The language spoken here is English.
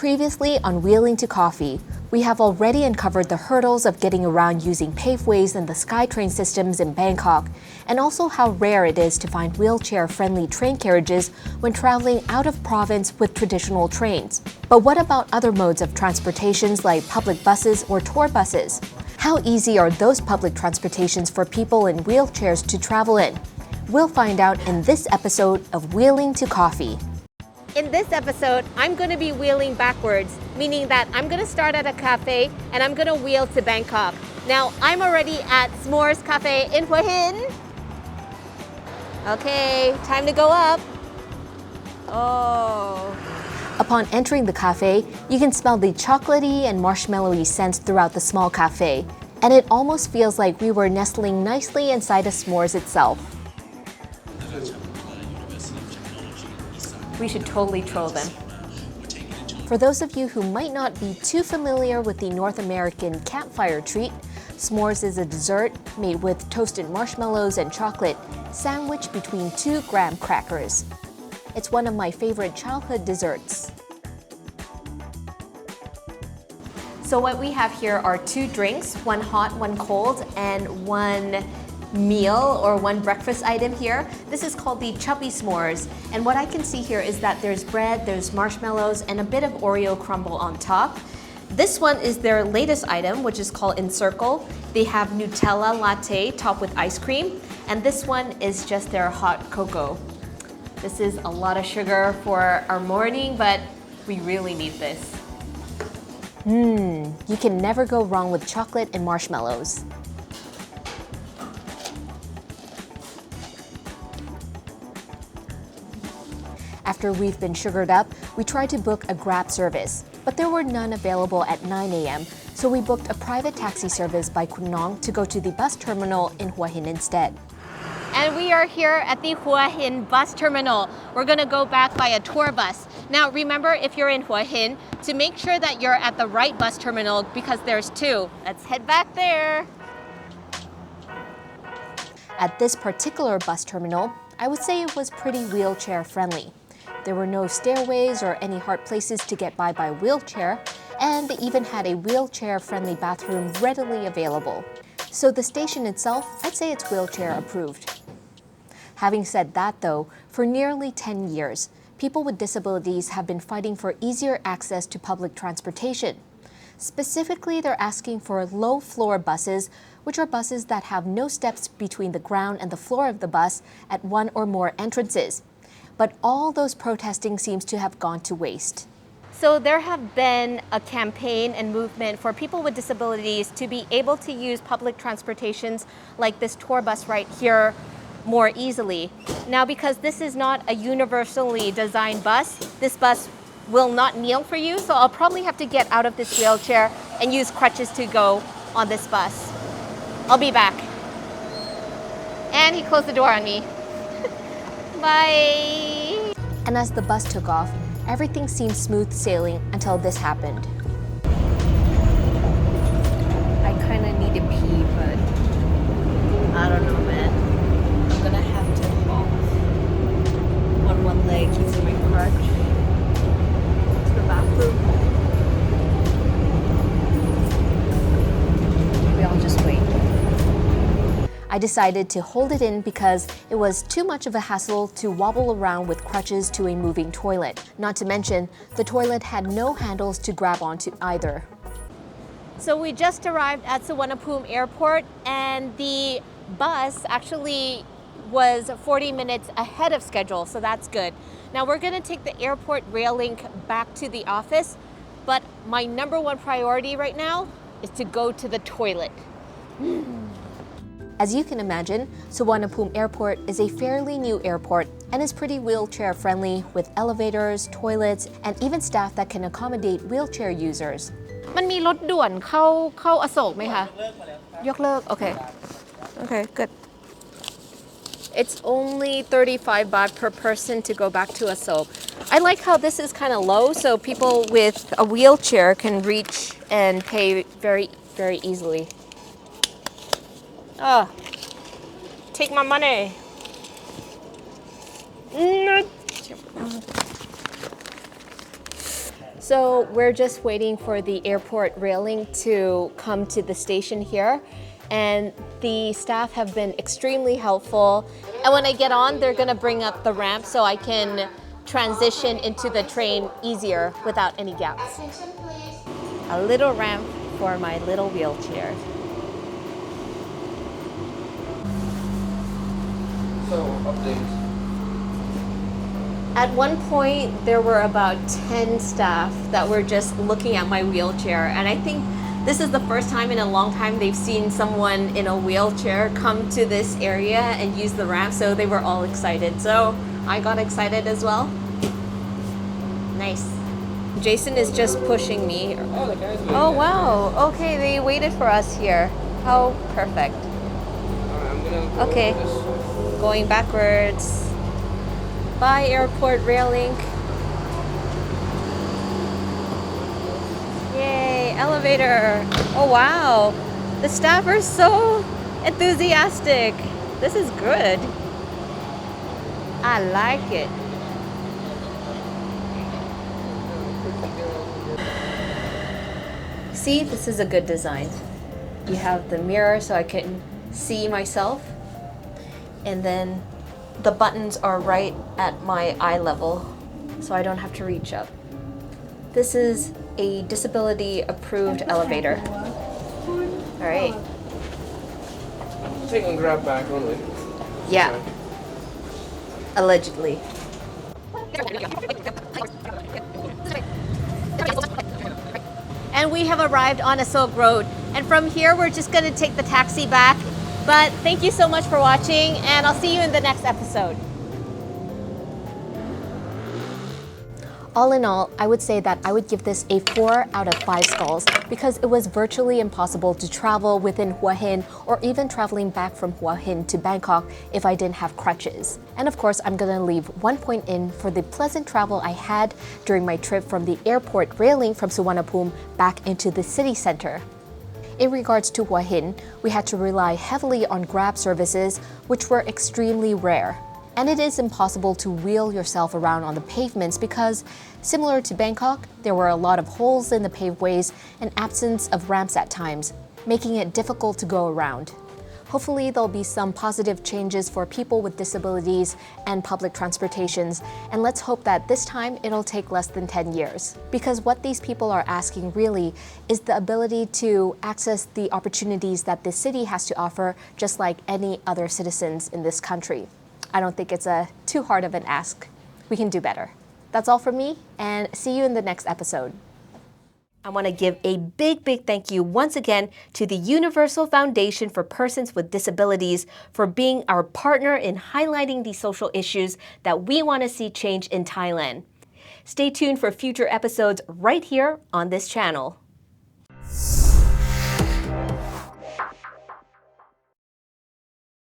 Previously on Wheeling to Coffee, we have already uncovered the hurdles of getting around using paveways and the SkyTrain systems in Bangkok, and also how rare it is to find wheelchair-friendly train carriages when traveling out of province with traditional trains. But what about other modes of transportations like public buses or tour buses? How easy are those public transportations for people in wheelchairs to travel in? We'll find out in this episode of Wheeling to Coffee. In this episode, I'm going to be wheeling backwards, meaning that I'm going to start at a cafe and I'm going to wheel to Bangkok. Now, I'm already at Smores Cafe in Hua Hin. Okay, time to go up. Oh. Upon entering the cafe, you can smell the chocolatey and marshmallowy scents throughout the small cafe, and it almost feels like we were nestling nicely inside a s'mores itself. We should totally troll them. For those of you who might not be too familiar with the North American campfire treat, s'mores is a dessert made with toasted marshmallows and chocolate, sandwiched between 2 graham crackers. It's one of my favorite childhood desserts. So what we have here are 2 drinks, one hot, one cold, and one meal or one breakfast item here. This is called the chubby s'mores, and what I can see here is that there's bread, there's marshmallows, and a bit of Oreo crumble on top. This one is their latest item, which is called Encircle. They have Nutella latte topped with ice cream, and this one is just their hot cocoa. This is a lot of sugar for our morning, but we really need this. You can never go wrong with chocolate and marshmallows. After we've been sugared up, we tried to book a Grab service, but there were none available at 9 a.m., so we booked a private taxi service by Khun Nong to go to the bus terminal in Hua Hin instead. And we are here at the Hua Hin bus terminal. We're gonna go back by a tour bus. Now remember, if you're in Hua Hin, to make sure that you're at the right bus terminal because there's 2. Let's head back there. At this particular bus terminal, I would say it was pretty wheelchair friendly. There were no stairways or any hard places to get by wheelchair, and they even had a wheelchair-friendly bathroom readily available. So the station itself, I'd say it's wheelchair approved. Having said that though, for nearly 10 years, people with disabilities have been fighting for easier access to public transportation. Specifically, they're asking for low-floor buses, which are buses that have no steps between the ground and the floor of the bus at 1 or more entrances. But all those protesting seems to have gone to waste. So there have been a campaign and movement for people with disabilities to be able to use public transportations like this tour bus right here more easily. Now, because this is not a universally designed bus, this bus will not kneel for you, so I'll probably have to get out of this wheelchair and use crutches to go on this bus. I'll be back. And he closed the door on me. Bye. And as the bus took off, everything seemed smooth sailing until this happened. I kind of need to pee, but I don't know, man. I'm gonna have to walk on one leg using my crutch to the bathroom. Maybe I'll just wait. I decided to hold it in because it was too much of a hassle to wobble around with crutches to a moving toilet. Not to mention, the toilet had no handles to grab onto either. So we just arrived at Suvarnabhumi Airport, and the bus actually was 40 minutes ahead of schedule, so that's good. Now we're gonna take the airport rail link back to the office, but my number 1 priority right now is to go to the toilet. As you can imagine, Suvarnabhumi Airport is a fairly new airport and is pretty wheelchair friendly with elevators, toilets, and even staff that can accommodate wheelchair users. มันมีรถด่วนเข้าอโศกไหมคะยกเลิก Okay, good. It's only 35 baht per person to go back to Asoke. I like how this is kind of low, so people with a wheelchair can reach and pay very, very easily. Oh, take my money. So we're just waiting for the airport railing to come to the station here. And the staff have been extremely helpful. And when I get on, they're gonna bring up the ramp so I can transition into the train easier without any gaps. A little ramp for my little wheelchair. So, updates. At one point, there were about 10 staff that were just looking at my wheelchair. And I think this is the first time in a long time they've seen someone in a wheelchair come to this area and use the ramp. So they were all excited. So I got excited as well. Nice. Jason is just pushing me. Oh, the guys waiting. Oh, wow. Okay, they waited for us here. How perfect. Alright, I'm gonna go Okay. this. Going backwards. Bye, airport railing. Yay, elevator. Oh, wow. The staff are so enthusiastic. This is good. I like it. See, this is a good design. You have the mirror so I can see myself. And then the buttons are right at my eye level, so I don't have to reach up. This is a disability approved elevator. All right. Take and grab back only. Yeah. Allegedly. And we have arrived on Asoke Road. And from here, we're just gonna take the taxi back. But thank you so much for watching, and I'll see you in the next episode. All in all, I would say that I would give this a 4 out of 5 skulls because it was virtually impossible to travel within Hua Hin or even traveling back from Hua Hin to Bangkok if I didn't have crutches. And of course, I'm gonna leave 1 point in for the pleasant travel I had during my trip from the airport railing from Suvarnabhumi back into the city center. In regards to Hua Hin, we had to rely heavily on Grab services, which were extremely rare. And it is impossible to wheel yourself around on the pavements because, similar to Bangkok, there were a lot of holes in the paveways and absence of ramps at times, making it difficult to go around. Hopefully there'll be some positive changes for people with disabilities and public transportations, and let's hope that this time it'll take less than 10 years. Because what these people are asking really is the ability to access the opportunities that this city has to offer, just like any other citizens in this country. I don't think it's too hard of an ask. We can do better. That's all from me, and see you in the next episode. I want to give a big thank you once again to the Universal Foundation for Persons with Disabilities for being our partner in highlighting the social issues that we want to see change in Thailand. Stay tuned for future episodes right here on this channel.